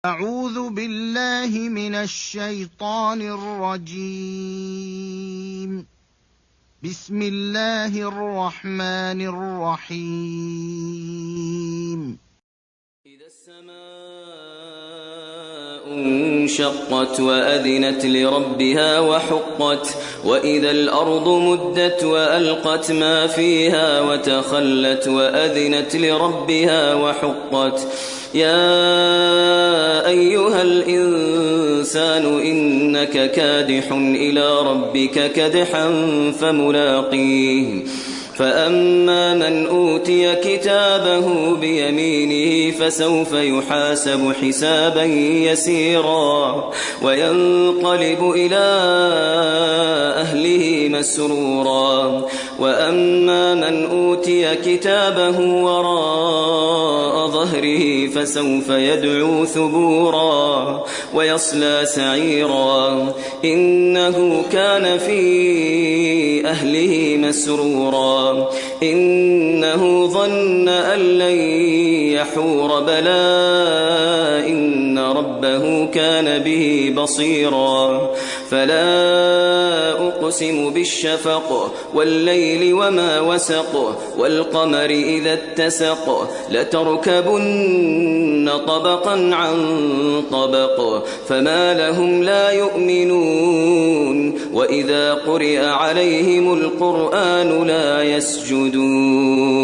أعوذ بالله من الشيطان الرجيم. بسم الله الرحمن الرحيم. إذا السماء انشقت وأذنت لربها وحقت وإذا الأرض مدت وألقت ما فيها وتخلت وأذنت لربها وحقت يا أيها الإنسان إنك كادح إلى ربك كدحا فملاقيه فأما من أوتي كتابه بيمينه فسوف يحاسب حسابا يسيرا وينقلب إلى أهله مسرورا وأما من أوتي كتابه وراء ظهره فسوف يدعو ثبورا ويصلى سعيرا إنه كان في أهله مسرورا إنه ظن أن لن يحور بلى إن ربه كان به بصيرا فلا أقسم بالشفق والليل وما وسق والقمر إذا اتسق لتركبن طبقا عن طبق فما لهم لا يؤمنون وإذا قرئ عليهم القرآن لا يسجدون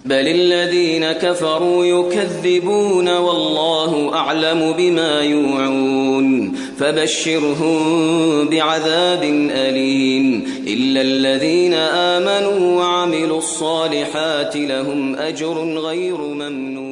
بل الذين كفروا يكذبون والله أعلم بما يوعون فبشرهم بعذاب أليم إلا الذين آمنوا وعملوا الصالحات لهم أجر غير ممنون.